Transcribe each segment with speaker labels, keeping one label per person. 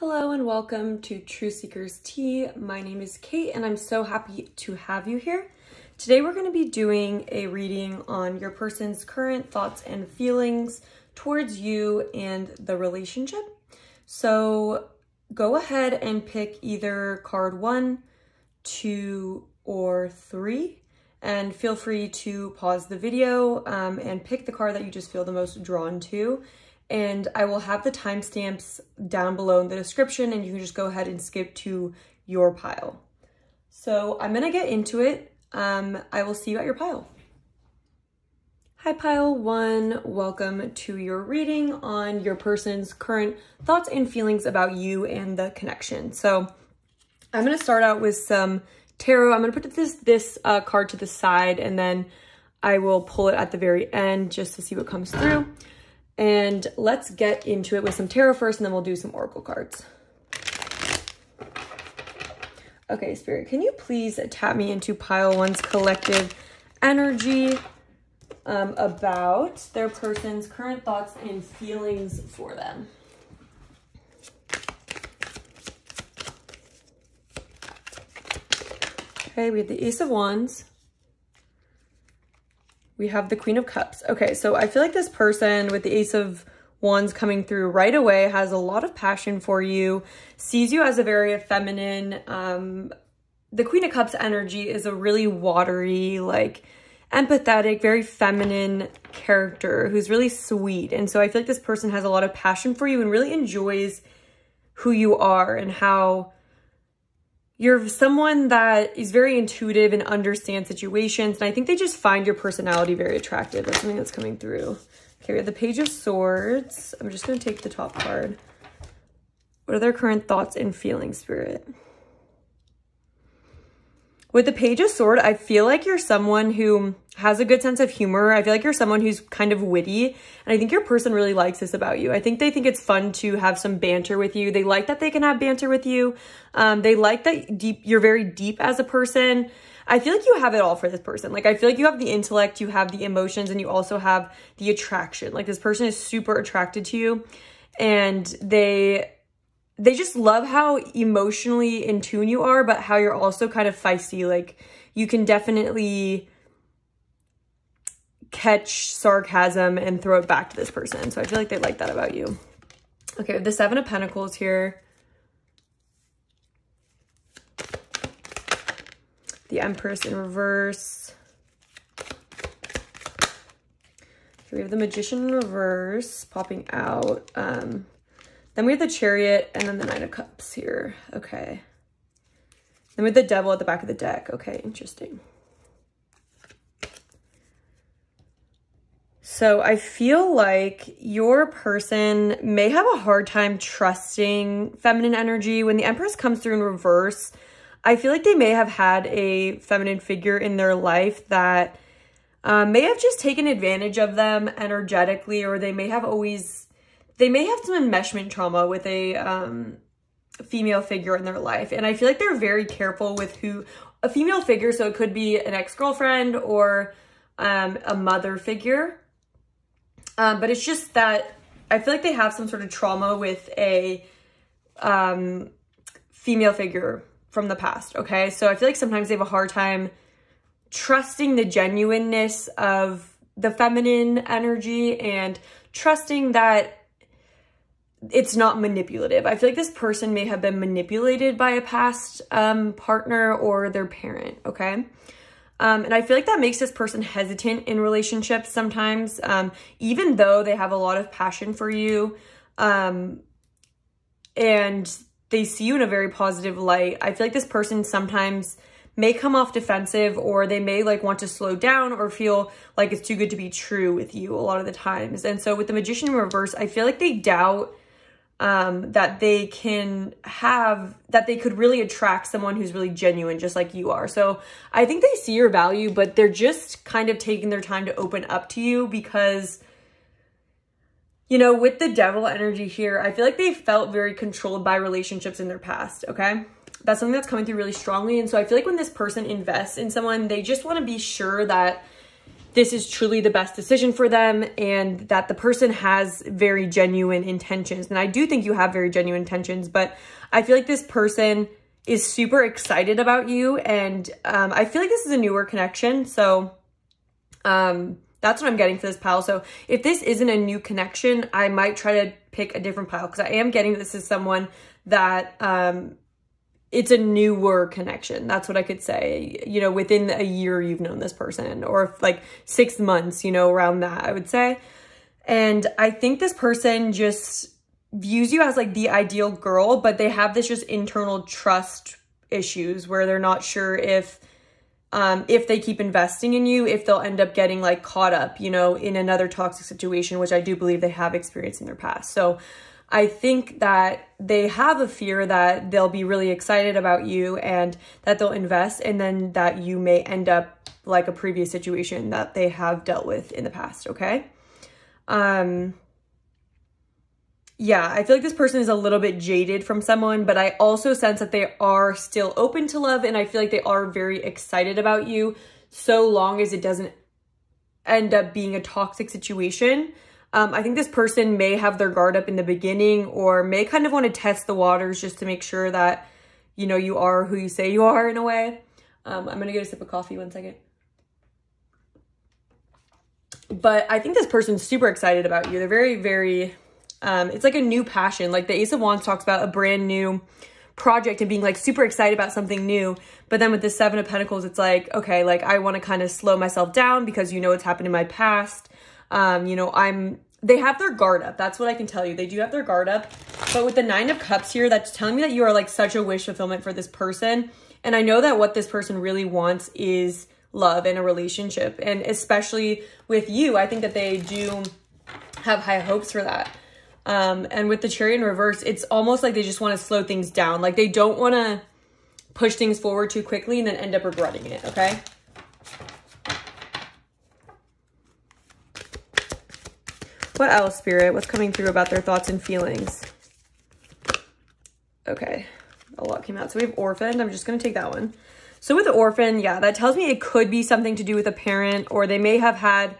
Speaker 1: Hello and welcome to True Seekers Tea. My name is Kate and I'm so happy to have you here. Today we're going to be doing a reading on your person's current thoughts and feelings towards you and the relationship. So go ahead and pick either card 1, 2, or 3 and feel free to pause the video and pick the card that you just feel the most drawn to. And I will have the timestamps down below in the description and you can just go ahead and skip to your pile. So I'm gonna get into it. I will see you at your pile. Hi pile 1, welcome to your reading on your person's current thoughts and feelings about you and the connection. So I'm gonna start out with some tarot. I'm gonna put this card to the side and then I will pull it at the very end just to see what comes through. And let's get into it with some tarot first, and then we'll do some oracle cards. Okay, Spirit, can you please tap me into pile 1's collective energy about their person's current thoughts and feelings for them? Okay, we have the Ace of Wands. We have the Queen of Cups. Okay, so I feel like this person with the Ace of Wands coming through right away has a lot of passion for you, sees you as a very feminine. The Queen of Cups energy is a really watery, like empathetic, very feminine character who's really sweet. And so I feel like this person has a lot of passion for you and really enjoys who you are and how you're someone that is very intuitive and understands situations. And I think they just find your personality very attractive. That's something that's coming through. Okay, we have the Page of Swords. I'm just going to take the top card. What are their current thoughts and feelings, Spirit? With the Page of Swords, I feel like you're someone who has a good sense of humor. I feel like you're someone who's kind of witty. And I think your person really likes this about you. I think they think it's fun to have some banter with you. They like that they can have banter with you. They like that you're very deep as a person. I feel like you have it all for this person. Like, I feel like you have the intellect, you have the emotions, and you also have the attraction. Like, this person is super attracted to you. And they just love how emotionally in tune you are, but how you're also kind of feisty. Like, you can definitely catch sarcasm and throw it back to this person. So I feel like they like that about you. Okay, the 7 of Pentacles here. The Empress in reverse. Okay, we have the Magician in reverse popping out. Then we have the Chariot and then the 9 of Cups here. Okay. Then we have the Devil at the back of the deck. Okay, interesting. So I feel like your person may have a hard time trusting feminine energy. When the Empress comes through in reverse, I feel like they may have had a feminine figure in their life that may have just taken advantage of them energetically, or they may have some enmeshment trauma with a female figure in their life. And I feel like they're very careful with a female figure. So it could be an ex-girlfriend or a mother figure. But it's just that I feel like they have some sort of trauma with a female figure from the past, okay? So I feel like sometimes they have a hard time trusting the genuineness of the feminine energy and trusting that it's not manipulative. I feel like this person may have been manipulated by a past partner or their parent, okay? And I feel like that makes this person hesitant in relationships sometimes, even though they have a lot of passion for you, and they see you in a very positive light. I feel like this person sometimes may come off defensive, or they may like want to slow down or feel like it's too good to be true with you a lot of the times. And so with the Magician in reverse, I feel like they doubt that they could really attract someone who's really genuine, just like you are. So I think they see your value, but they're just kind of taking their time to open up to you because, you know, with the Devil energy here, I feel like they felt very controlled by relationships in their past, okay? That's something that's coming through really strongly. And so I feel like when this person invests in someone, they just want to be sure that this is truly the best decision for them and that the person has very genuine intentions. And I do think you have very genuine intentions, but I feel like this person is super excited about you. And I feel like this is a newer connection. So that's what I'm getting for this pile. So if this isn't a new connection, I might try to pick a different pile because I am getting this is someone that it's a newer connection. That's what I could say. You know, within a year you've known this person, or like 6 months, you know, around that, I would say. And I think this person just views you as like the ideal girl, but they have this just internal trust issues where they're not sure if they keep investing in you, if they'll end up getting like caught up, you know, in another toxic situation, which I do believe they have experienced in their past. So I think that they have a fear that they'll be really excited about you and that they'll invest, and then that you may end up like a previous situation that they have dealt with in the past, okay? Yeah, I feel like this person is a little bit jaded from someone, but I also sense that they are still open to love, and I feel like they are very excited about you so long as it doesn't end up being a toxic situation. I think this person may have their guard up in the beginning, or may kind of want to test the waters just to make sure that, you know, you are who you say you are in a way. I'm going to get a sip of coffee, 1 second. But I think this person's super excited about you. They're very, very, it's like a new passion. Like the Ace of Wands talks about a brand new project and being like super excited about something new. But then with the Seven of Pentacles, it's like, okay, like I want to kind of slow myself down because you know what's happened in my past. You know, they have their guard up. That's what I can tell you. They do have their guard up. But with the Nine of Cups here, that's telling me that you are like such a wish fulfillment for this person. And I know that what this person really wants is love and a relationship. And especially with you, I think that they do have high hopes for that. And with the Chariot in reverse, it's almost like they just want to slow things down. Like they don't want to push things forward too quickly and then end up regretting it, okay? What else, Spirit? What's coming through about their thoughts and feelings? Okay, a lot came out. So we have Orphaned. I'm just going to take that one. So with the Orphan, yeah, that tells me it could be something to do with a parent, or they may have had,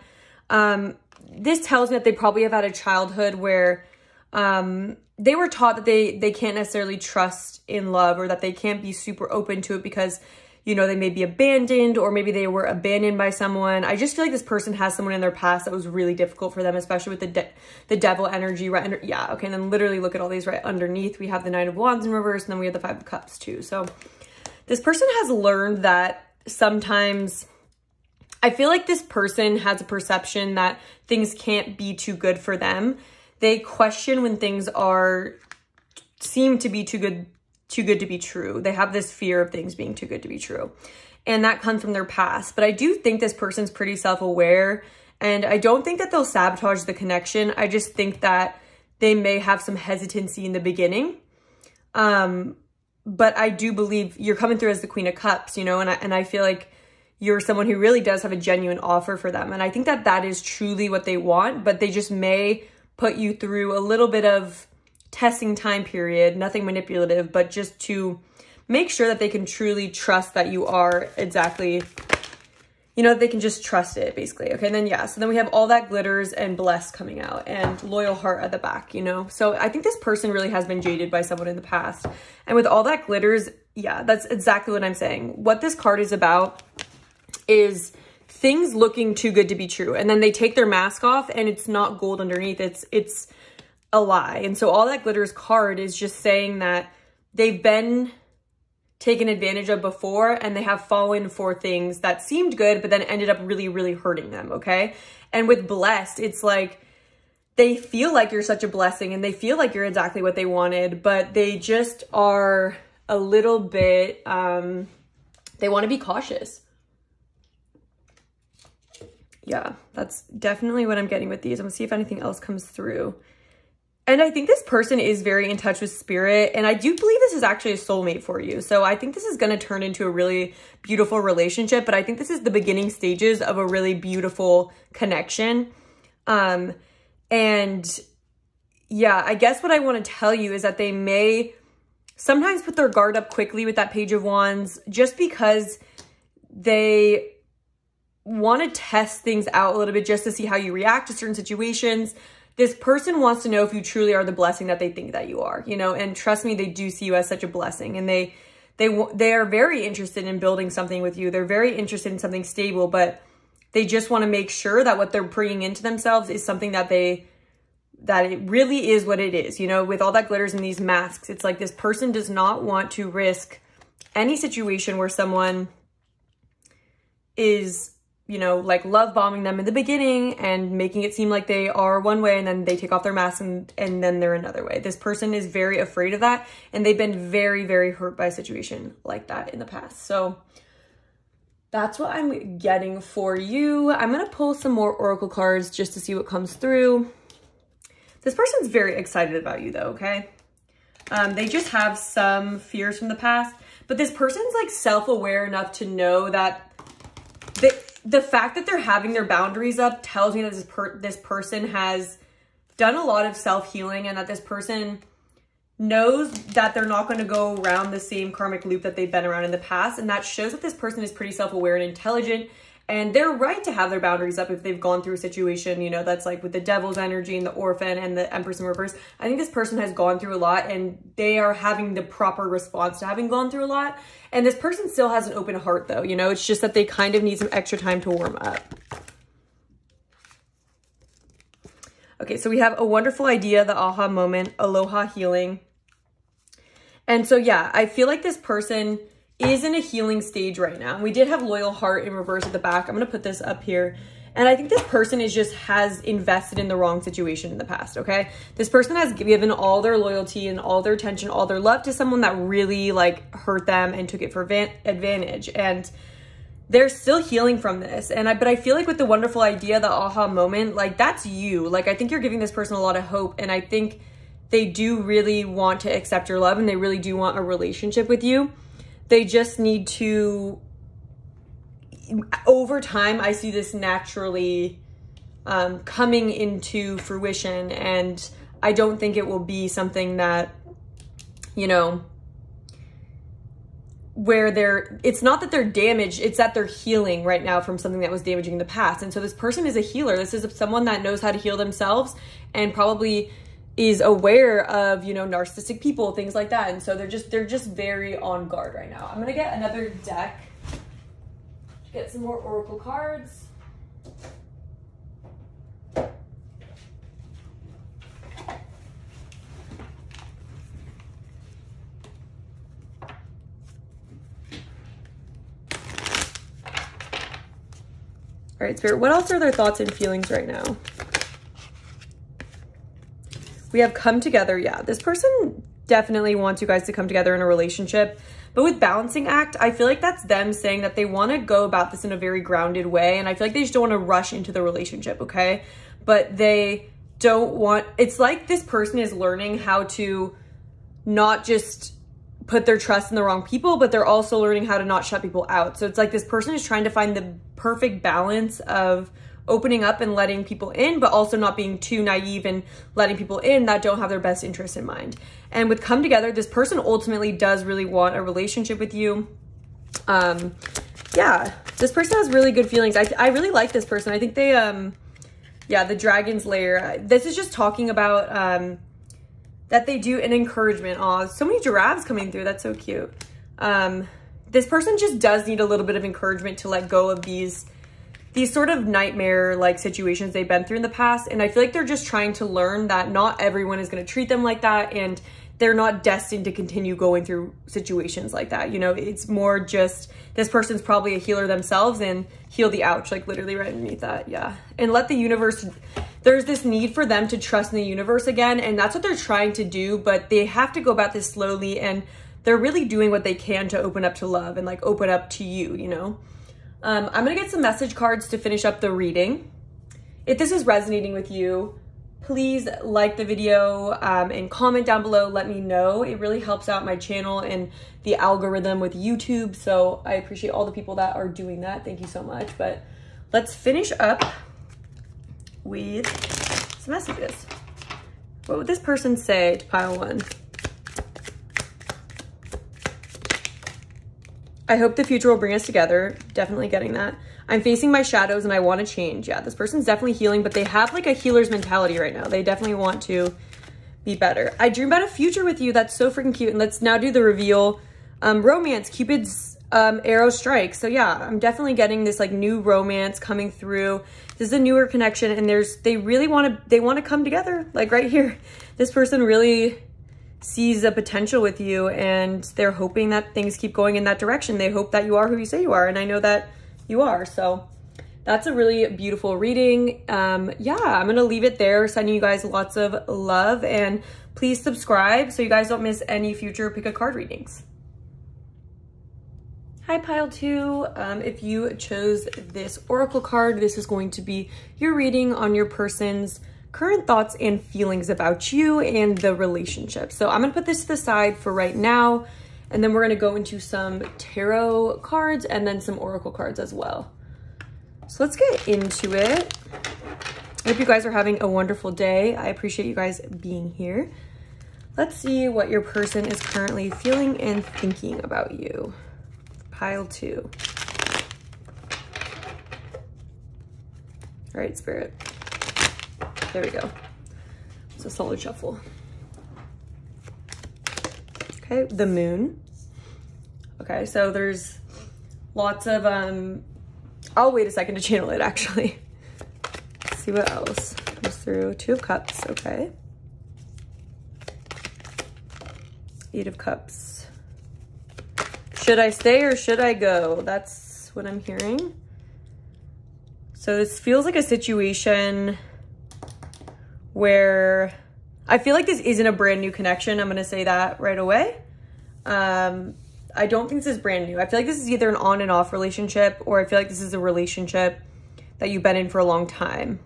Speaker 1: this tells me that they probably have had a childhood where they were taught that they can't necessarily trust in love, or that they can't be super open to it because, you know, they may be abandoned, or maybe they were abandoned by someone. I just feel like this person has someone in their past that was really difficult for them, especially with the devil energy right under. Yeah, okay, and then literally look at all these right underneath. We have the Nine of Wands in reverse, and then we have the Five of Cups too. So this person has learned that sometimes, I feel like this person has a perception that things can't be too good for them. They question when things seem to be too good to be true. They have this fear of things being too good to be true. And that comes from their past. But I do think this person's pretty self-aware, and I don't think that they'll sabotage the connection. I just think that they may have some hesitancy in the beginning. But I do believe you're coming through as the Queen of Cups, you know, and I feel like you're someone who really does have a genuine offer for them. And I think that that is truly what they want, but they just may put you through a little bit of testing time period, nothing manipulative, but just to make sure that they can truly trust that you are exactly, you know, they can just trust it basically. Okay. And then, yeah, so then we have All That Glitters and Blessed coming out, and Loyal Heart at the back, you know? So I think this person really has been jaded by someone in the past. And with All That Glitters, yeah, that's exactly what I'm saying. What this card is about is things looking too good to be true. And then they take their mask off and it's not gold underneath. It's a lie. And so All That Glitters card is just saying that they've been taken advantage of before, and they have fallen for things that seemed good, but then ended up really, really hurting them. Okay. And with Blessed, it's like, they feel like you're such a blessing and they feel like you're exactly what they wanted, but they just are a little bit, they want to be cautious. Yeah, that's definitely what I'm getting with these. I'm gonna see if anything else comes through. And I think this person is very in touch with spirit, and I do believe this is actually a soulmate for you. So I think this is going to turn into a really beautiful relationship, but I think this is the beginning stages of a really beautiful connection. And yeah, I guess what I want to tell you is that they may sometimes put their guard up quickly with that Page of Wands, just because they want to test things out a little bit just to see how you react to certain situations. This person wants to know if you truly are the blessing that they think that you are, you know, and trust me, they do see you as such a blessing, and they are very interested in building something with you. They're very interested in something stable, but they just want to make sure that what they're bringing into themselves is something that it really is what it is. You know, with all that glitters and these masks, it's like this person does not want to risk any situation where someone is, you know, like love bombing them in the beginning and making it seem like they are one way, and then they take off their mask and then they're another way. This person is very afraid of that, and they've been very, very hurt by a situation like that in the past. So that's what I'm getting for you. I'm going to pull some more oracle cards just to see what comes through. This person's very excited about you though, okay? They just have some fears from the past, but this person's like self-aware enough to know that the fact that they're having their boundaries up tells me that this person has done a lot of self-healing, and that this person knows that they're not going to go around the same karmic loop that they've been around in the past. And that shows that this person is pretty self-aware and intelligent, and they're right to have their boundaries up if they've gone through a situation, you know, that's like with the Devil's energy and the Orphan and the Empress in reverse. I think this person has gone through a lot, and they are having the proper response to having gone through a lot. And this person still has an open heart though, you know, it's just that they kind of need some extra time to warm up. Okay, so we have a wonderful idea, the aha moment, aloha healing. And so, yeah, I feel like this person is in a healing stage right now. We did have loyal heart in reverse at the back. I'm going to put this up here. And I think this person has invested in the wrong situation in the past, okay? This person has given all their loyalty and all their attention, all their love to someone that really like hurt them and took it for advantage. And they're still healing from this. But I feel like with the wonderful idea, the aha moment, like that's you. Like I think you're giving this person a lot of hope, and I think they do really want to accept your love, and they really do want a relationship with you. They just need to, over time, I see this naturally coming into fruition, and I don't think it will be something that, you know, where it's not that they're damaged, it's that they're healing right now from something that was damaging in the past. And so this person is a healer. This is someone that knows how to heal themselves and probably is aware of, you know, narcissistic people, things like that. And so they're just very on guard right now. I'm going to get another deck, get some more oracle cards. All right, Spirit, what else are their thoughts and feelings right now? We have come together. Yeah, this person definitely wants you guys to come together in a relationship. But with balancing act, I feel like that's them saying that they want to go about this in a very grounded way. And I feel like they just don't want to rush into the relationship, okay? But they don't want, it's like this person is learning how to not just put their trust in the wrong people, but they're also learning how to not shut people out. So it's like this person is trying to find the perfect balance of opening up and letting people in, but also not being too naive and letting people in that don't have their best interests in mind. And with come together, this person ultimately does really want a relationship with you. Yeah, this person has really good feelings. I really like this person. I think they, yeah, the dragon's lair. This is just talking about, that they do an encouragement. Aw, so many giraffes coming through. That's so cute. This person just does need a little bit of encouragement to let go of these sort of nightmare-like situations they've been through in the past. And I feel like they're just trying to learn that not everyone is going to treat them like that, and they're not destined to continue going through situations like that. You know, it's more just this person's probably a healer themselves, and heal the ouch, like literally right underneath that. Yeah. And let the universe, there's this need for them to trust in the universe again, and that's what they're trying to do, but they have to go about this slowly, and they're really doing what they can to open up to love and like open up to you, you know? I'm going to get some message cards to finish up the reading. If this is resonating with you, please like the video and comment down below. Let me know. It really helps out my channel and the algorithm with YouTube. So I appreciate all the people that are doing that. Thank you so much. But let's finish up with some messages. What would this person say to pile one? I hope the future will bring us together. Definitely getting that. I'm facing my shadows and I want to change. Yeah, this person's definitely healing, but they have like a healer's mentality right now. They definitely want to be better. I dream about a future with you. That's so freaking cute. And let's now do the reveal. Romance, Cupid's arrow strikes. So yeah, I'm definitely getting this like new romance coming through. This is a newer connection, and they want to come together, like right here. This person really sees a potential with you, and they're hoping that things keep going in that direction. They hope that you are who you say you are, and I know that you are. So that's a really beautiful reading. Yeah, I'm gonna leave it there, sending you guys lots of love, and please subscribe so you guys don't miss any future pick a card readings. Hi Pile 2, if you chose this oracle card, this is going to be your reading on your person's current thoughts and feelings about you and the relationship. So I'm gonna put this to the side for right now, and then we're gonna go into some tarot cards and then some oracle cards as well. So let's get into it. I hope you guys are having a wonderful day. I appreciate you guys being here. Let's see what your person is currently feeling and thinking about you. Pile 2. All right, Spirit. There we go. It's a solid shuffle. Okay, the Moon. Okay, so there's lots of, I'll wait a second to channel it actually. Let's see what else comes through. 2 of Cups, okay. 8 of Cups. Should I stay or should I go? That's what I'm hearing. So this feels like a situation where I feel like this isn't a brand new connection. I'm gonna say that right away. I don't think this is brand new. I feel like this is either an on and off relationship, or I feel like this is a relationship that you've been in for a long time.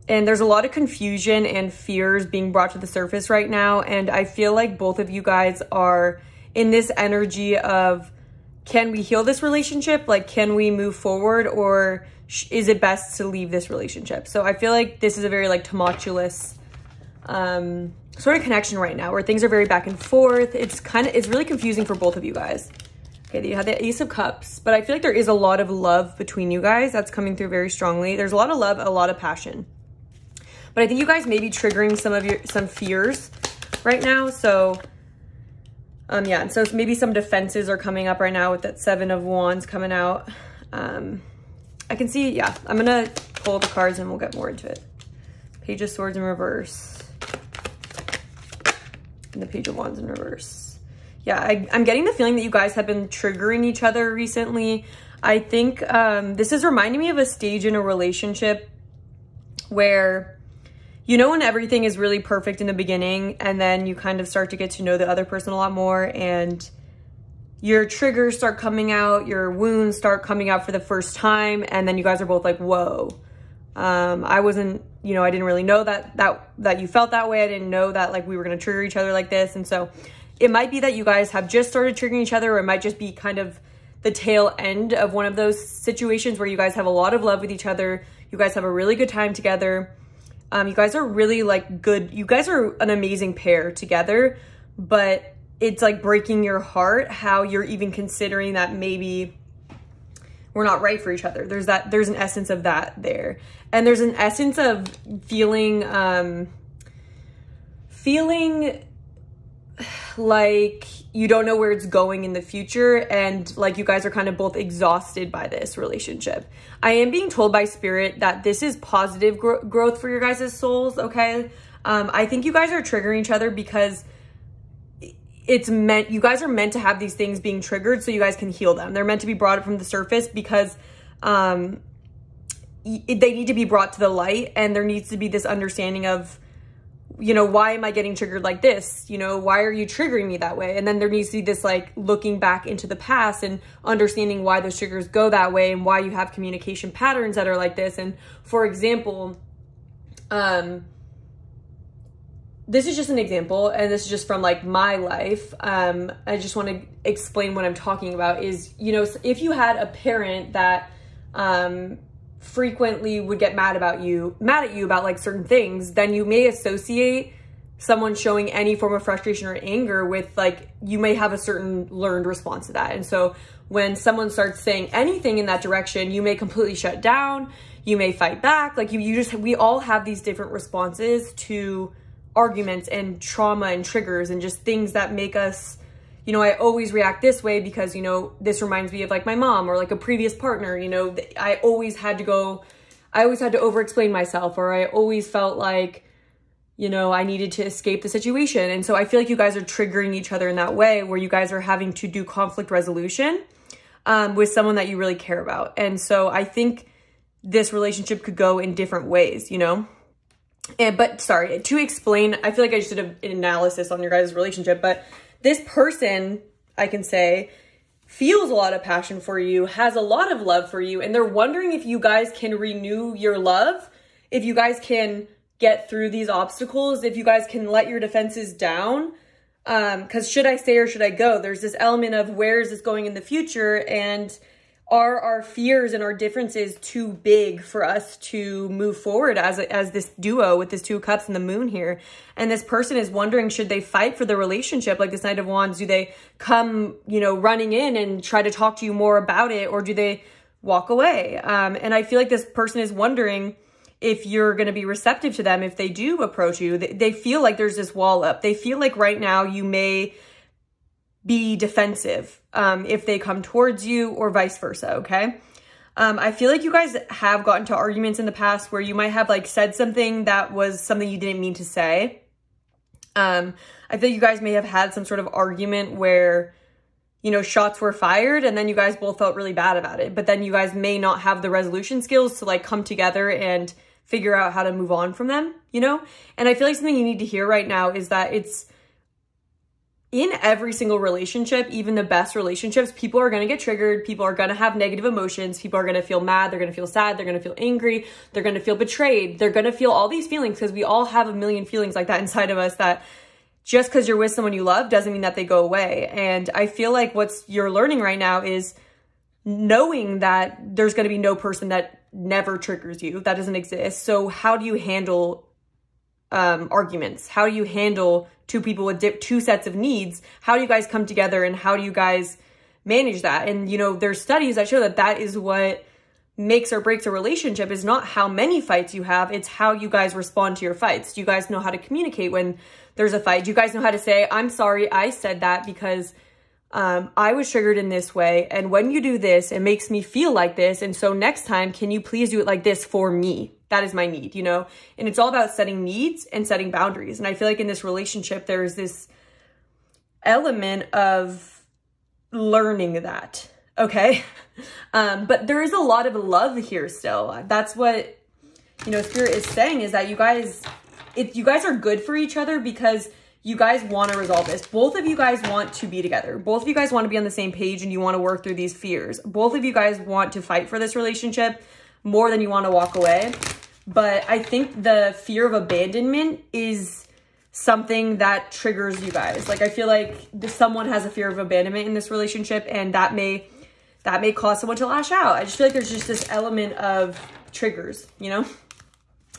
Speaker 1: And there's a lot of confusion and fears being brought to the surface right now. And I feel like both of you guys are in this energy of, can we heal this relationship? Like, can we move forward, or is it best to leave this relationship? So I feel like this is a very like tumultuous sort of connection right now, where things are very back and forth. It's really confusing for both of you guys. Okay, you had the Ace of Cups, but I feel like there is a lot of love between you guys that's coming through very strongly. There's a lot of love, a lot of passion. But I think you guys may be triggering some fears right now. So, yeah, and so maybe some defenses are coming up right now with that 7 of Wands coming out. I can see, yeah, I'm gonna pull the cards and we'll get more into it. Page of Swords in reverse. And the Page of Wands in reverse. Yeah, I'm getting the feeling that you guys have been triggering each other recently. I think this is reminding me of a stage in a relationship where, you know, when everything is really perfect in the beginning, and then you kind of start to get to know the other person a lot more, and your triggers start coming out, your wounds start coming out for the first time, and then you guys are both like, whoa. I wasn't, you know, I didn't really know that you felt that way. I didn't know that like we were going to trigger each other like this. And so it might be that you guys have just started triggering each other, or it might just be kind of the tail end of one of those situations where you guys have a lot of love with each other. You guys have a really good time together. You guys are really like good. You guys are an amazing pair together, but it's like breaking your heart how you're even considering that maybe we're not right for each other. There's an essence of that there. And there's an essence of feeling like you don't know where it's going in the future, and like you guys are kind of both exhausted by this relationship. I am being told by Spirit that this is positive growth for your guys' souls, okay? I think you guys are triggering each other because you guys are meant to have these things being triggered so you guys can heal them. They're meant to be brought up from the surface because they need to be brought to the light, and there needs to be this understanding of, you know, why am I getting triggered like this? You know, why are you triggering me that way? And then there needs to be this like looking back into the past and understanding why those triggers go that way and why you have communication patterns that are like this. And for example, this is just an example, and this is just from like my life. I just want to explain what I'm talking about is, you know, if you had a parent that frequently would get mad at you about like certain things, then you may associate someone showing any form of frustration or anger with, like, you may have a certain learned response to that. And so when someone starts saying anything in that direction, you may completely shut down, you may fight back. Like we all have these different responses to arguments and trauma and triggers and just things that make us, you know, I always react this way because, you know, this reminds me of like my mom or like a previous partner, you know, I always had to over explain myself, or I always felt like, you know, I needed to escape the situation. And so I feel like you guys are triggering each other in that way where you guys are having to do conflict resolution with someone that you really care about. And so I think this relationship could go in different ways, you know? But sorry, to explain, I feel like I just did an analysis on your guys' relationship, but this person, I can say, feels a lot of passion for you, has a lot of love for you, and they're wondering if you guys can renew your love, if you guys can get through these obstacles, if you guys can let your defenses down. Because should I stay or should I go? There's this element of where is this going in the future, and are our fears and our differences too big for us to move forward as this duo with this 2 of Cups and the Moon here? And this person is wondering, should they fight for the relationship like this Knight of Wands? Do they come, you know, running in and try to talk to you more about it, or do they walk away? And I feel like this person is wondering if you're going to be receptive to them if they do approach you. They feel like there's this wall up. They feel like right now you may be defensive if they come towards you, or vice versa, okay? I feel like you guys have gotten to arguments in the past where you might have like said something that was something you didn't mean to say. I feel like you guys may have had some sort of argument where, you know, shots were fired and then you guys both felt really bad about it. But then you guys may not have the resolution skills to like come together and figure out how to move on from them, you know? And I feel like something you need to hear right now is that it's in every single relationship, even the best relationships, people are going to get triggered. People are going to have negative emotions. People are going to feel mad. They're going to feel sad. They're going to feel angry. They're going to feel betrayed. They're going to feel all these feelings because we all have a million feelings like that inside of us, that just because you're with someone you love doesn't mean that they go away. And I feel like what's you're learning right now is knowing that there's going to be no person that never triggers you. That doesn't exist. So how do you handle arguments? How do you handle 2 people with 2 sets of needs? How do you guys come together, and how do you guys manage that? And, you know, there's studies that show that that is what makes or breaks a relationship, is not how many fights you have. It's how you guys respond to your fights. Do you guys know how to communicate when there's a fight? Do you guys know how to say, I'm sorry, I said that because I was triggered in this way, and when you do this, it makes me feel like this, and so next time, can you please do it like this for me? That is my need, you know? And it's all about setting needs and setting boundaries. And I feel like in this relationship, there's this element of learning that, okay? But there is a lot of love here still. That's what, you know, Spirit is saying, is that you guys are good for each other because you guys want to resolve this. Both of you guys want to be together. Both of you guys want to be on the same page, and you want to work through these fears. Both of you guys want to fight for this relationship more than you want to walk away. But I think the fear of abandonment is something that triggers you guys. Like, I feel like someone has a fear of abandonment in this relationship, and that may cause someone to lash out. I just feel like there's just this element of triggers, you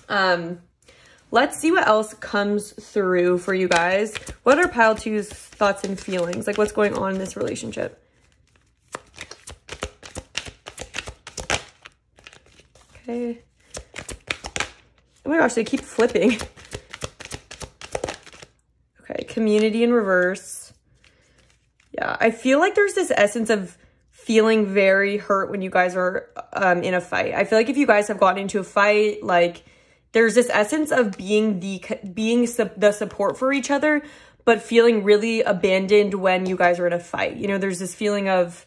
Speaker 1: know? Let's see what else comes through for you guys. What are pile 2's thoughts and feelings? Like, what's going on in this relationship? Okay. Oh my gosh, they keep flipping. Okay, community in reverse. Yeah, I feel like there's this essence of feeling very hurt when you guys are in a fight. I feel like if you guys have gotten into a fight, like, there's this essence of being the support for each other, but feeling really abandoned when you guys are in a fight. You know, there's this feeling of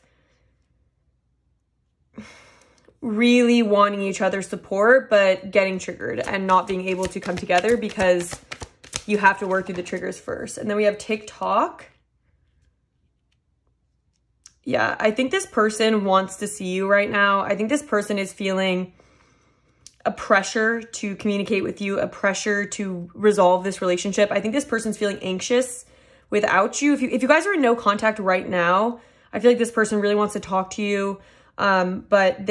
Speaker 1: really wanting each other's support, but getting triggered and not being able to come together because you have to work through the triggers first. And then we have TikTok. Yeah, I think this person wants to see you right now. I think this person is feeling a pressure to communicate with you, a pressure to resolve this relationship. I think this person's feeling anxious without you. If you guys are in no contact right now, I feel like this person really wants to talk to you, but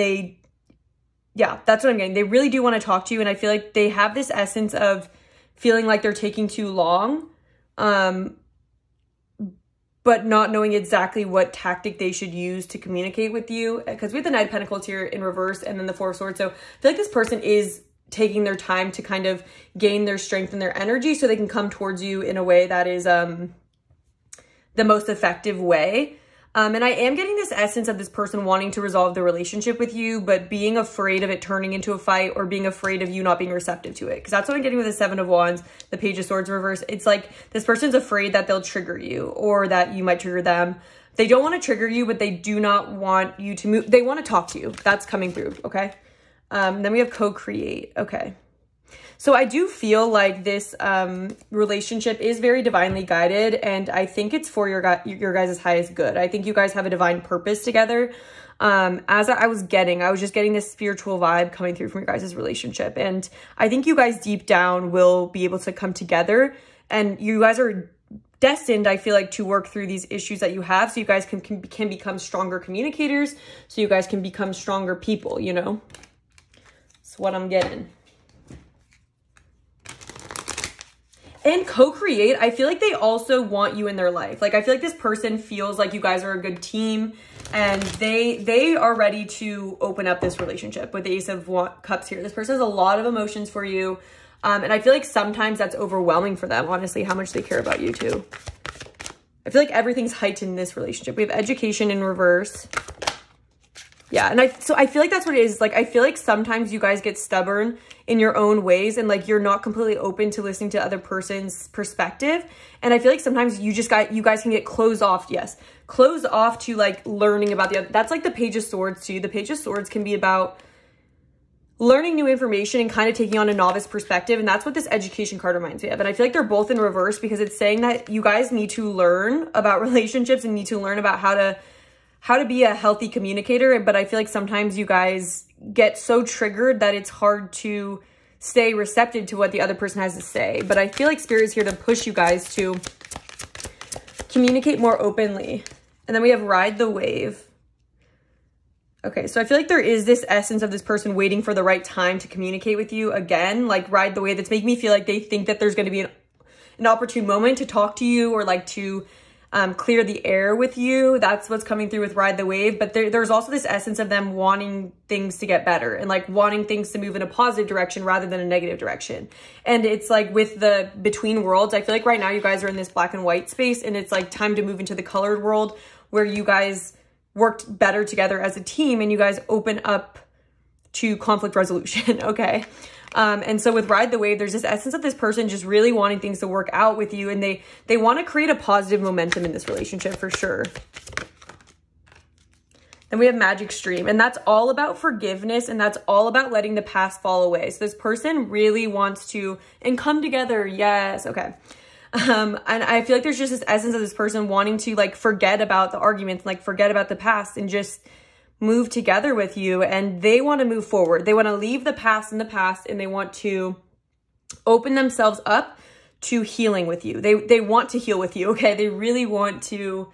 Speaker 1: yeah, that's what I'm getting. They really do want to talk to you, and I feel like they have this essence of feeling like they're taking too long, but not knowing exactly what tactic they should use to communicate with you. Because we have the Knight of Pentacles here in reverse and then the Four of Swords. So I feel like this person is taking their time to kind of gain their strength and their energy so they can come towards you in a way that is the most effective way. And I am getting this essence of this person wanting to resolve the relationship with you, but being afraid of it turning into a fight or being afraid of you not being receptive to it. Because that's what I'm getting with the Seven of Wands, the Page of Swords reverse. It's like this person's afraid that they'll trigger you or that you might trigger them. They don't want to trigger you, but they do not want you to move. They want to talk to you. That's coming through, okay? Then we have co-create, okay. So I do feel like this relationship is very divinely guided, and I think it's for your guys' highest good. I think you guys have a divine purpose together. As I was just getting this spiritual vibe coming through from your guys' relationship. And I think you guys deep down will be able to come together, and you guys are destined, I feel like, to work through these issues that you have so you guys can become stronger communicators, so you guys can become stronger people, you know? That's what I'm getting. And co-create, I feel like they also want you in their life. Like, I feel like this person feels like you guys are a good team and they are ready to open up this relationship with the Ace of Cups here. This person has a lot of emotions for you. And I feel like sometimes that's overwhelming for them, honestly, how much they care about you too. I feel like everything's heightened in this relationship. We have education in reverse. Yeah, and so I feel like that's what it is. Like, I feel like sometimes you guys get stubborn in your own ways and like you're not completely open to listening to other person's perspective. And I feel like sometimes you guys can get closed off. Yes, closed off to like learning about the other. That's like the Page of Swords too. The Page of Swords can be about learning new information and kind of taking on a novice perspective. And that's what this education card reminds me of. And I feel like they're both in reverse because it's saying that you guys need to learn about relationships and need to learn about how to be a healthy communicator. But I feel like sometimes you guys get so triggered that it's hard to stay receptive to what the other person has to say. But I feel like Spirit is here to push you guys to communicate more openly. And then we have Ride the Wave. Okay, so I feel like there is this essence of this person waiting for the right time to communicate with you again, like ride the wave. That's making me feel like they think that there's going to be an opportune moment to talk to you or like to clear the air with you. That's what's coming through with Ride the Wave. But there's also this essence of them wanting things to get better and like wanting things to move in a positive direction rather than a negative direction. And it's like with the between worlds, I feel like right now you guys are in this black and white space and it's like time to move into the colored world where you guys worked better together as a team and you guys open up to conflict resolution. Okay. And so with Ride the Wave, there's this essence of this person just really wanting things to work out with you. And they want to create a positive momentum in this relationship for sure. Then we have Magic Stream, and that's all about forgiveness. And that's all about letting the past fall away. So this person really wants to, and come together. Yes. Okay. And I feel like there's just this essence of this person wanting to like forget about the arguments, like forget about the past and just move together with you. And they want to move forward. They want to leave the past in the past and they want to open themselves up to healing with you. They want to heal with you. Okay. They really want to,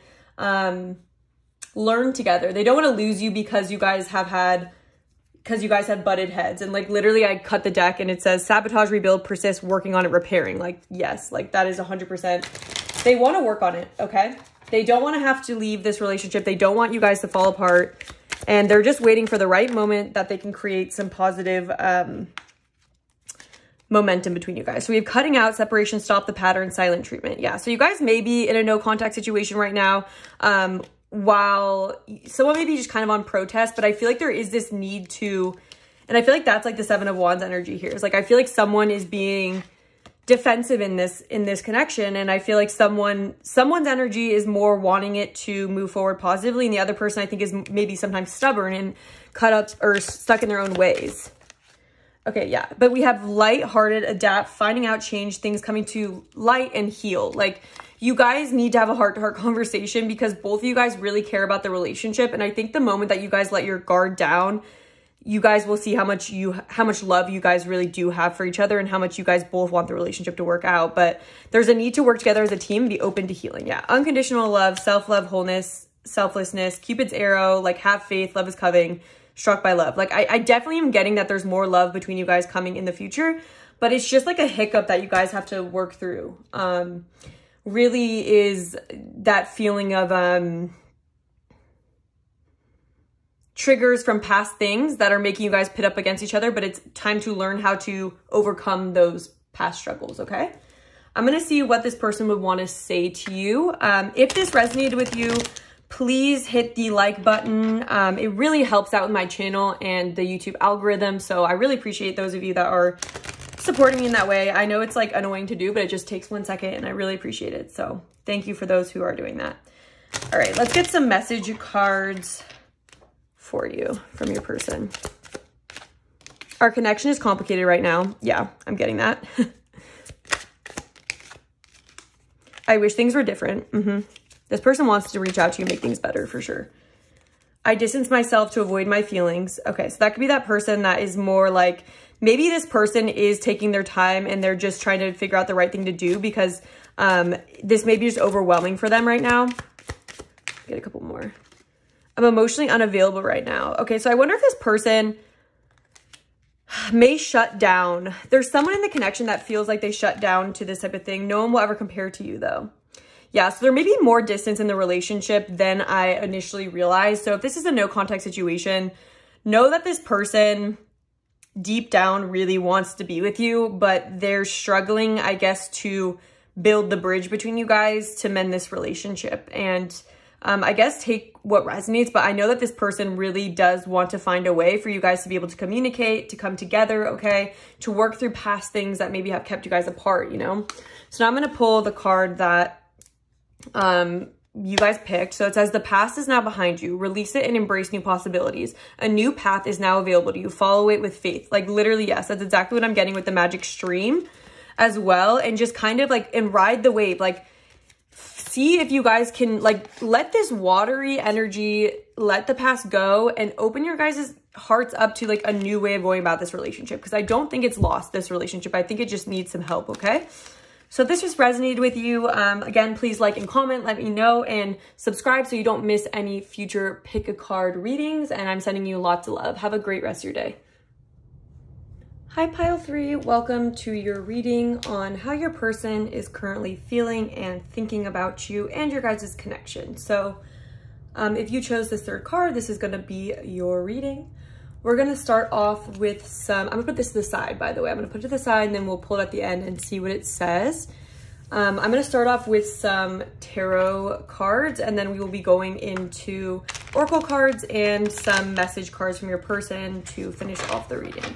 Speaker 1: learn together. They don't want to lose you because you guys have butted heads. And like literally I cut the deck and it says sabotage, rebuild, persist, working on it, repairing. Like, yes, like that is 100%. They want to work on it. Okay. They don't want to have to leave this relationship. They don't want you guys to fall apart. And they're just waiting for the right moment that they can create some positive momentum between you guys. So we have cutting out, separation, stop the pattern, silent treatment. Yeah. So you guys may be in a no contact situation right now. While someone may be just kind of on protest, but I feel like there is this need to, and I feel like that's like the Seven of Wands energy here. It's like, I feel like someone is being defensive in this connection. And I feel like someone's energy is more wanting it to move forward positively. And the other person I think is maybe sometimes stubborn and cut up or stuck in their own ways. Okay. Yeah. But we have light-hearted, adapt, finding out, change, things coming to light and heal. Like you guys need to have a heart-to-heart conversation because both of you guys really care about the relationship. And I think the moment that you guys let your guard down, you guys will see how much love you guys really do have for each other and how much you guys both want the relationship to work out. But there's a need to work together as a team and be open to healing. Yeah. Unconditional love, self-love, wholeness, selflessness, Cupid's arrow, like have faith, love is coming, struck by love. Like I definitely am getting that there's more love between you guys coming in the future, but it's just like a hiccup that you guys have to work through. Really is that feeling of triggers from past things that are making you guys pit up against each other, but it's time to learn how to overcome those past struggles, okay? I'm gonna see what this person would want to say to you. If this resonated with you, please hit the like button. It really helps out with my channel and the YouTube algorithm, so I really appreciate those of you that are supporting me in that way. I know it's like annoying to do, but it just takes 1 second and I really appreciate it. So thank you for those who are doing that. All right, let's get some message cards for you from your person. Our connection is complicated right now. Yeah, I'm getting that. I wish things were different. This person wants to reach out to you and make things better for sure. I distance myself to avoid my feelings. Okay, so that could be that person that is more like, maybe this person is taking their time and they're just trying to figure out the right thing to do because this may be just overwhelming for them right now. Get a couple more. I'm emotionally unavailable right now. Okay, so I wonder if this person may shut down. There's someone in the connection that feels like they shut down to this type of thing. No one will ever compare to you though. Yeah, so there may be more distance in the relationship than I initially realized. So if this is a no contact situation, know that this person deep down really wants to be with you, but they're struggling, I guess, to build the bridge between you guys to mend this relationship. And I guess take what resonates, but I know that this person really does want to find a way for you guys to be able to communicate, to come together, okay, to work through past things that maybe have kept you guys apart, you know? So now I'm going to pull the card that you guys picked. So it says, the past is now behind you. Release it and embrace new possibilities. A new path is now available to you. Follow it with faith. Like literally, yes, that's exactly what I'm getting with the magic stream as well. And just kind of like, and ride the wave. Like, see if you guys can like let this watery energy, let the past go and open your guys' hearts up to like a new way of going about this relationship. Because I don't think it's lost, this relationship. I think it just needs some help, okay? So if this just resonated with you, again, please like and comment, let me know, and subscribe so you don't miss any future pick a card readings. And I'm sending you lots of love. Have a great rest of your day. Hi, Pile 3. Welcome to your reading on how your person is currently feeling and thinking about you and your guys' connection. So if you chose this third card, this is going to be your reading. We're going to start off with some, I'm going to put this to the side, by the way. I'm going to put it to the side and then we'll pull it at the end and see what it says. I'm going to start off with some tarot cards and then we will be going into oracle cards and some message cards from your person to finish off the reading.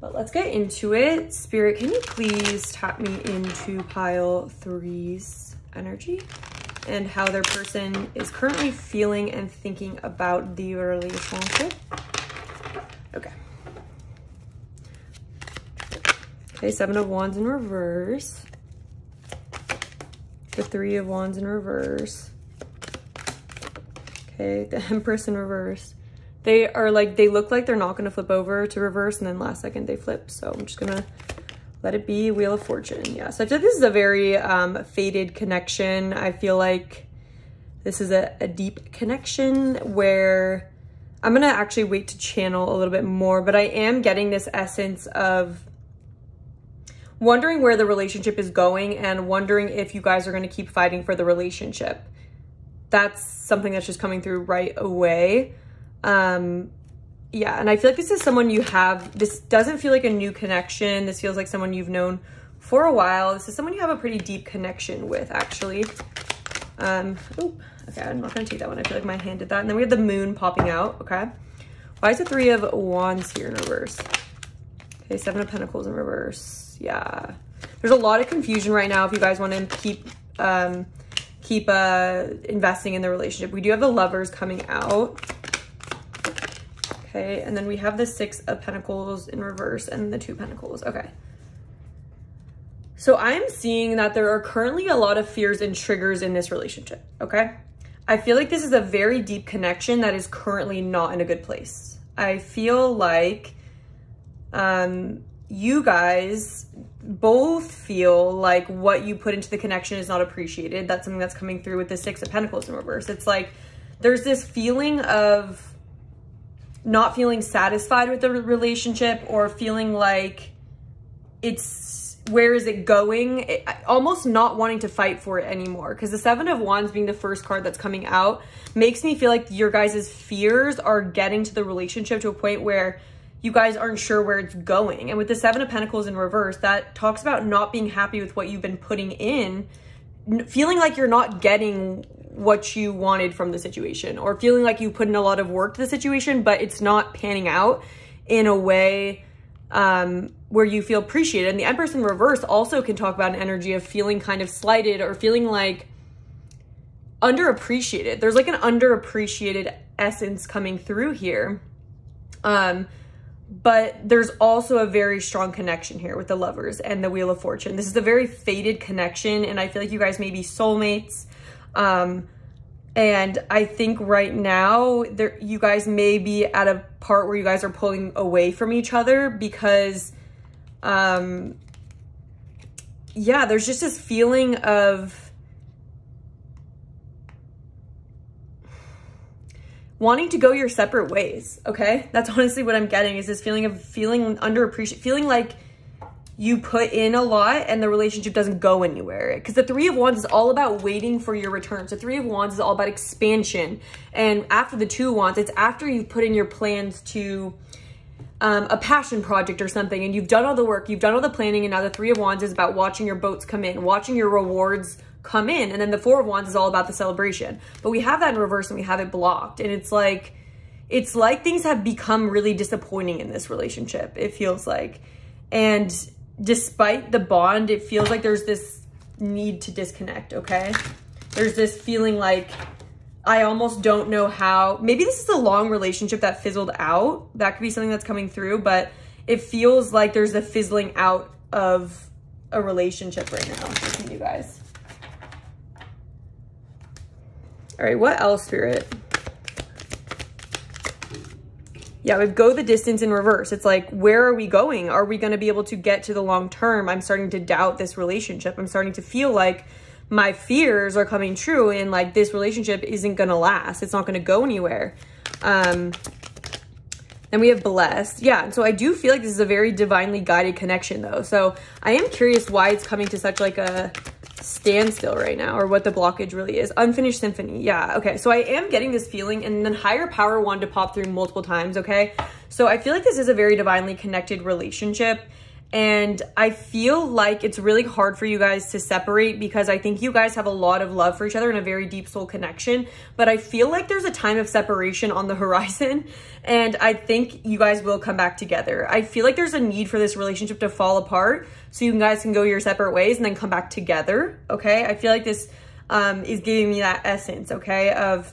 Speaker 1: But let's get into it. Spirit, can you please tap me into Pile 3's energy and how their person is currently feeling and thinking about the relationship? Okay. Okay, 7 of Wands in reverse. The 3 of Wands in reverse. Okay, the Empress in reverse. They are like, they look like they're not going to flip over to reverse and then last second they flip. So I'm just going to let it be Wheel of Fortune. Yeah, so I feel like this is a very faded connection. I feel like this is a deep connection where I'm going to actually wait to channel a little bit more, but I am getting this essence of wondering where the relationship is going and wondering if you guys are going to keep fighting for the relationship. That's something that's just coming through right away. Yeah, and I feel like this is someone you have, this doesn't feel like a new connection. This feels like someone you've known for a while. This is someone you have a pretty deep connection with, actually. Okay, I'm not gonna take that one. I feel like my hand did that. And then we have the Moon popping out, okay? Why is the 3 of Wands here in reverse? Okay, 7 of Pentacles in reverse. Yeah. There's a lot of confusion right now if you guys want to keep investing in the relationship. We do have the Lovers coming out. Okay, and then we have the 6 of Pentacles in reverse and the 2 Pentacles. Okay. So I am seeing that there are currently a lot of fears and triggers in this relationship, okay? I feel like this is a very deep connection that is currently not in a good place. I feel like you guys both feel like what you put into the connection is not appreciated. That's something that's coming through with the 6 of Pentacles in reverse. It's like there's this feeling of not feeling satisfied with the relationship, or feeling like where is it going? Almost not wanting to fight for it anymore. Because the Seven of Wands being the first card that's coming out makes me feel like your guys' fears are getting to the relationship to a point where you guys aren't sure where it's going. And with the Seven of Pentacles in reverse, that talks about not being happy with what you've been putting in, feeling like you're not getting what you wanted from the situation, or feeling like you put in a lot of work to the situation, but it's not panning out in a way where you feel appreciated. And the Empress in reverse also can talk about an energy of feeling kind of slighted, or feeling like underappreciated. There's like an underappreciated essence coming through here. But there's also a very strong connection here with the Lovers and the Wheel of Fortune. This is a very fated connection, and I feel like you guys may be soulmates. And I think right now you guys may be at a part where you guys are pulling away from each other because, yeah, there's just this feeling of wanting to go your separate ways, okay? That's honestly what I'm getting, is this feeling of feeling underappreciated, feeling like you put in a lot and the relationship doesn't go anywhere. Because the Three of Wands is all about waiting for your return. So Three of Wands is all about expansion. And after the Two of Wands, it's after you've put in your plans to a passion project or something, and you've done all the work, you've done all the planning, and now the Three of Wands is about watching your boats come in, watching your rewards come in. And then the Four of Wands is all about the celebration. But we have that in reverse and we have it blocked. And it's like things have become really disappointing in this relationship, it feels like. And despite the bond, it feels like there's this need to disconnect, okay? There's this feeling like I almost don't know how. Maybe this is a long relationship that fizzled out. That could be something that's coming through, but it feels like there's a fizzling out of a relationship right now with you guys. All right, what else, Spirit? Yeah, we go the distance in reverse. It's like, where are we going? Are we going to be able to get to the long term? I'm starting to doubt this relationship. I'm starting to feel like my fears are coming true, and like this relationship isn't going to last. It's not going to go anywhere. Then we have blessed. Yeah, and so I do feel like this is a very divinely guided connection though. So I am curious why it's coming to such like a standstill right now, or what the blockage really is. Unfinished symphony. Yeah, okay. So I am getting this feeling, and then higher power wanted to pop through multiple times, okay? So I feel like this is a very divinely connected relationship, and I feel like it's really hard for you guys to separate, because I think you guys have a lot of love for each other and a very deep soul connection, but I feel like there's a time of separation on the horizon, and I think you guys will come back together. I feel like there's a need for this relationship to fall apart so you guys can go your separate ways and then come back together, okay? I feel like this is giving me that essence, okay, of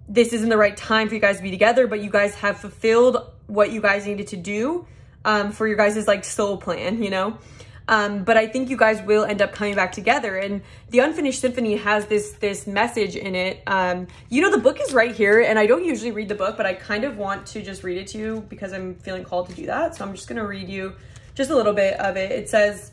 Speaker 1: this isn't the right time for you guys to be together, but you guys have fulfilled what you guys needed to do for your guys' like soul plan, you know? But I think you guys will end up coming back together. And the Unfinished Symphony has this message in it. You know, the book is right here, and I don't usually read the book, but I kind of want to just read it to you because I'm feeling called to do that. So I'm just going to read you just a little bit of it. It says,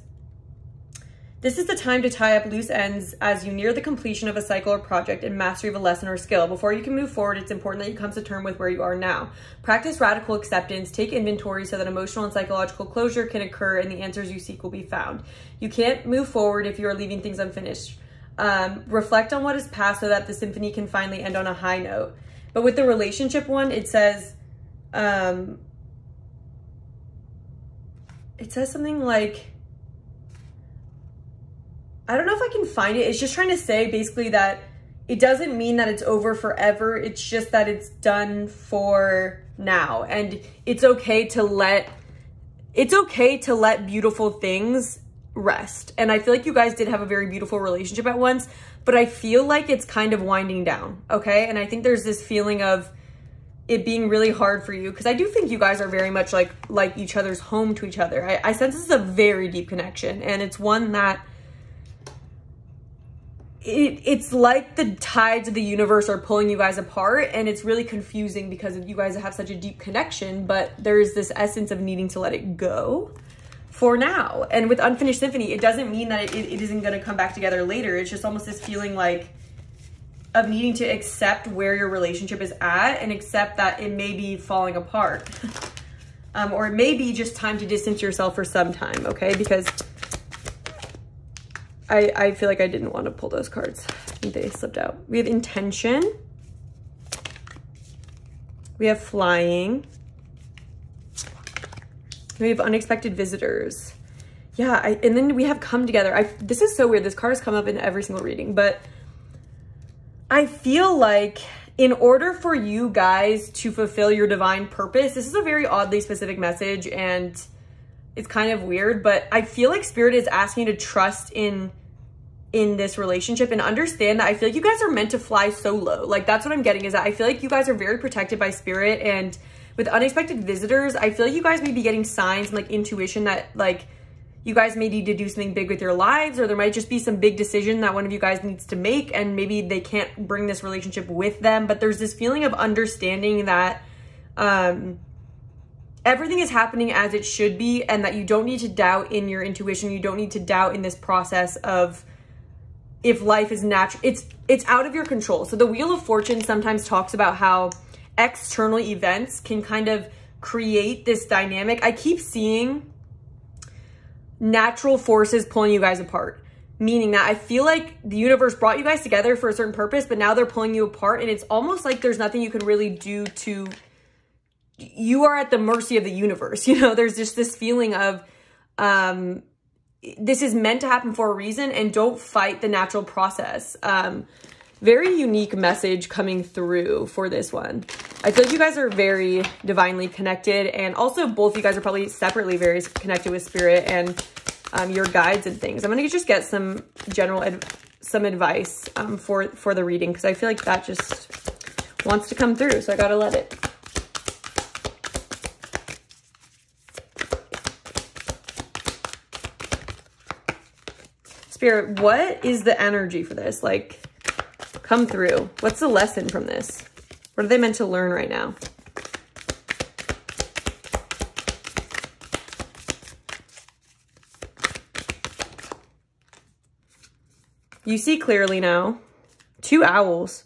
Speaker 1: "This is the time to tie up loose ends as you near the completion of a cycle or project and mastery of a lesson or skill. Before you can move forward, it's important that you come to terms with where you are now. Practice radical acceptance, take inventory so that emotional and psychological closure can occur and the answers you seek will be found. You can't move forward if you are leaving things unfinished. Reflect on what is past so that the symphony can finally end on a high note." But with the relationship one, it says something like, I don't know if I can find it. It's just trying to say basically that it doesn't mean that it's over forever. It's just that it's done for now. And it's okay to let beautiful things rest. And I feel like you guys did have a very beautiful relationship at once, but I feel like it's kind of winding down, okay? And I think there's this feeling of it being really hard for you, because I do think you guys are very much like each other's home to each other. I sense this is a very deep connection, and it's one that it's like the tides of the universe are pulling you guys apart, and it's really confusing because you guys have such a deep connection, but there's this essence of needing to let it go for now. And with Unfinished Symphony, it doesn't mean that it isn't going to come back together later. It's just almost this feeling like of needing to accept where your relationship is at and accept that it may be falling apart. Or it may be just time to distance yourself for some time, okay? Because I feel like I didn't want to pull those cards. I think they slipped out. We have intention. We have flying. We have unexpected visitors. Yeah, and then we have come together. This is so weird. This card has come up in every single reading, but I feel like in order for you guys to fulfill your divine purpose, this is a very oddly specific message and it's kind of weird, but I feel like Spirit is asking you to trust in this relationship and understand that I feel like you guys are meant to fly solo. Like that's what I'm getting, is that I feel like you guys are very protected by Spirit, and with unexpected visitors, I feel like you guys may be getting signs and like intuition that like you guys may need to do something big with your lives, or there might just be some big decision that one of you guys needs to make and maybe they can't bring this relationship with them. But there's this feeling of understanding that everything is happening as it should be, and that you don't need to doubt in your intuition. You don't need to doubt in this process of if life is natural. It's out of your control. So the Wheel of Fortune sometimes talks about how external events can kind of create this dynamic. I keep seeing natural forces pulling you guys apart, meaning that I feel like the universe brought you guys together for a certain purpose, but now they're pulling you apart, and it's almost like there's nothing you can really do to, you are at the mercy of the universe. You know, there's just this feeling of this is meant to happen for a reason, and don't fight the natural process. Very unique message coming through for this one. I feel like you guys are very divinely connected, and also both of you guys are probably separately very connected with Spirit and your guides and things. I'm gonna just get some general advice for the reading, because I feel like that just wants to come through, so I gotta let it. Spirit, what is the energy for this? Like, come through. What's the lesson from this? What are they meant to learn right now? You see clearly now. 2 owls.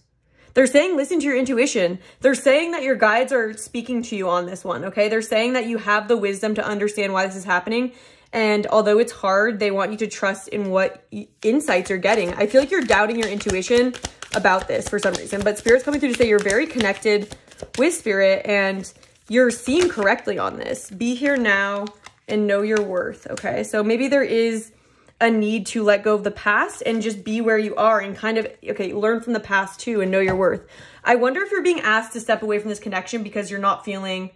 Speaker 1: They're saying listen to your intuition. They're saying that your guides are speaking to you on this one, okay? They're saying that you have the wisdom to understand why this is happening. And although it's hard, they want you to trust in what insights you're getting. I feel like you're doubting your intuition about this for some reason, but Spirit's coming through to say you're very connected with Spirit and you're seeing correctly on this. Be here now and know your worth, okay? So maybe there is a need to let go of the past and just be where you are and kind of, okay, learn from the past too and know your worth. I wonder if you're being asked to step away from this connection because you're not feeling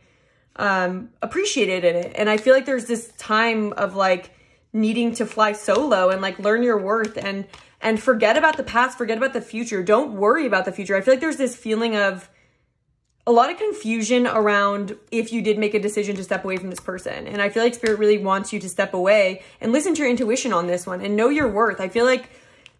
Speaker 1: appreciated in it. And I feel like there's this time of like needing to fly solo and like learn your worth and forget about the past, forget about the future. Don't worry about the future. I feel like there's this feeling of a lot of confusion around if you did make a decision to step away from this person. And I feel like Spirit really wants you to step away and listen to your intuition on this one and know your worth. I feel like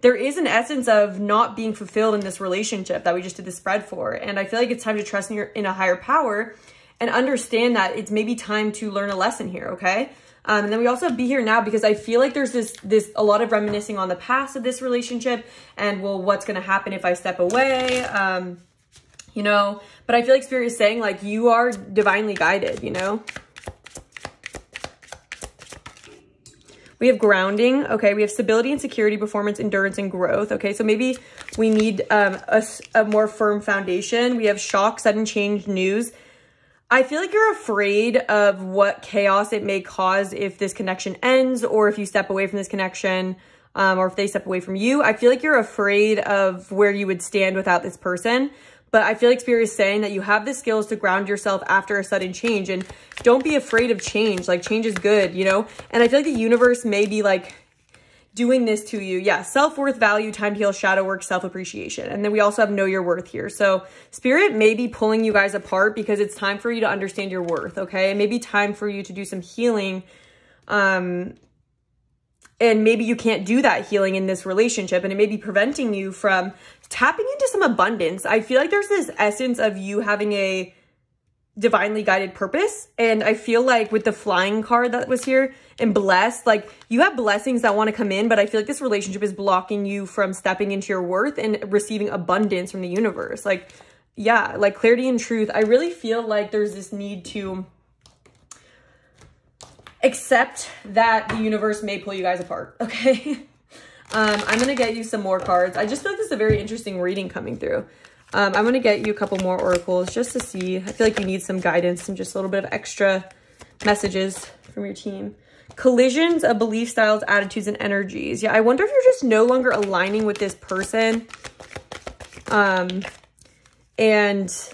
Speaker 1: there is an essence of not being fulfilled in this relationship that we just did the spread for. And I feel like it's time to trust in a higher power and understand that it's maybe time to learn a lesson here, okay? And then we also be here now because I feel like there's this a lot of reminiscing on the past of this relationship and, well, what's going to happen if I step away, you know? But I feel like Spirit is saying, like, you are divinely guided, you know? We have grounding, okay? We have stability and security, performance, endurance, and growth, okay? So maybe we need a more firm foundation. We have shock, sudden change, news. I feel like you're afraid of what chaos it may cause if this connection ends or if you step away from this connection or if they step away from you. I feel like you're afraid of where you would stand without this person. But I feel like Spirit is saying that you have the skills to ground yourself after a sudden change. And don't be afraid of change. Like, change is good, you know? And I feel like the universe may be like doing this to you. Yeah, self-worth, value, time to heal, shadow work, self-appreciation. And then we also have know your worth here. So Spirit may be pulling you guys apart because it's time for you to understand your worth, okay? It may be time for you to do some healing. And maybe you can't do that healing in this relationship, and it may be preventing you from tapping into some abundance. I feel like there's this essence of you having a divinely guided purpose. And I feel like with the flying card that was here, and blessed. Like, you have blessings that want to come in, but I feel like this relationship is blocking you from stepping into your worth and receiving abundance from the universe. Like, yeah, like clarity and truth. I really feel like there's this need to accept that the universe may pull you guys apart, okay? I'm going to get you some more cards. I just feel like this is a very interesting reading coming through. I'm going to get you a couple more oracles just to see. I feel like you need some guidance and just a little bit of extra messages from your team. Collisions of belief styles, attitudes, and energies. Yeah, I wonder if you're just no longer aligning with this person. And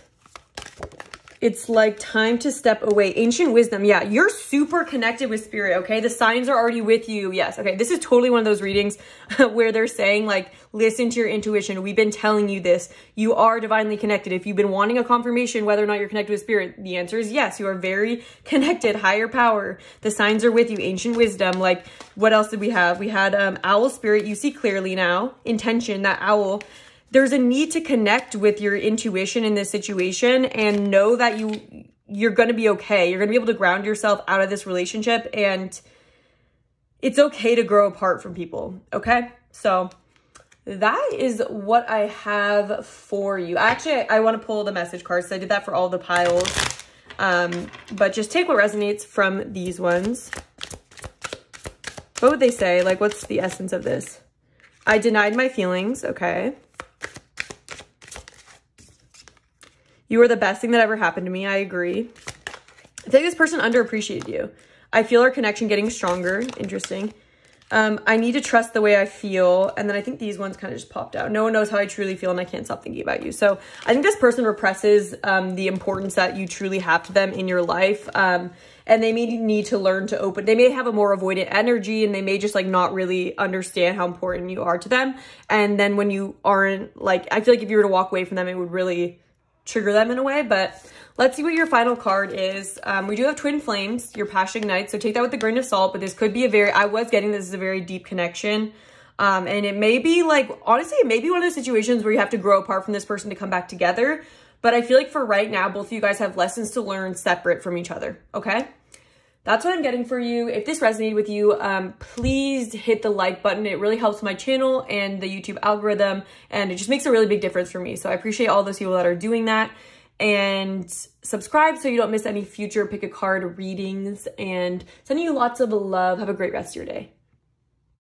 Speaker 1: it's like time to step away. Ancient wisdom. Yeah, you're super connected with spirit, okay? The signs are already with you. Yes, okay. This is totally one of those readings where they're saying, like, listen to your intuition. We've been telling you this. You are divinely connected. If you've been wanting a confirmation whether or not you're connected with spirit, the answer is yes. You are very connected. Higher power. The signs are with you. Ancient wisdom. Like, what else did we have? We had owl spirit. You see clearly now. Intention, that owl. There's a need to connect with your intuition in this situation and know that you're going to be okay. You're going to be able to ground yourself out of this relationship, and it's okay to grow apart from people, okay? So that is what I have for you. Actually, I want to pull the message cards. So I did that for all the piles, but just take what resonates from these ones. What would they say? Like, what's the essence of this? I denied my feelings, okay? You are the best thing that ever happened to me. I agree. I think this person underappreciated you. I feel our connection getting stronger. Interesting. I need to trust the way I feel. And then I think these ones kind of just popped out. No one knows how I truly feel and I can't stop thinking about you. So I think this person represses the importance that you truly have to them in your life. And they may need to learn to open. They may have a more avoidant energy, and they may just like not really understand how important you are to them. And then when you aren't, like, I feel like if you were to walk away from them, it would really trigger them in a way. But let's see what your final card is. We do have twin flames, your passion ignites, so take that with a grain of salt. But this could be a very, I was getting this is a very deep connection, and it may be like, honestly, it may be one of those situations where you have to grow apart from this person to come back together. But I feel like for right now, both of you guys have lessons to learn separate from each other, okay? That's what I'm getting for you. If this resonated with you, please hit the like button. It really helps my channel and the YouTube algorithm, and it just makes a really big difference for me. So I appreciate all those people that are doing that. And subscribe so you don't miss any future pick a card readings, and sending you lots of love. Have a great rest of your day.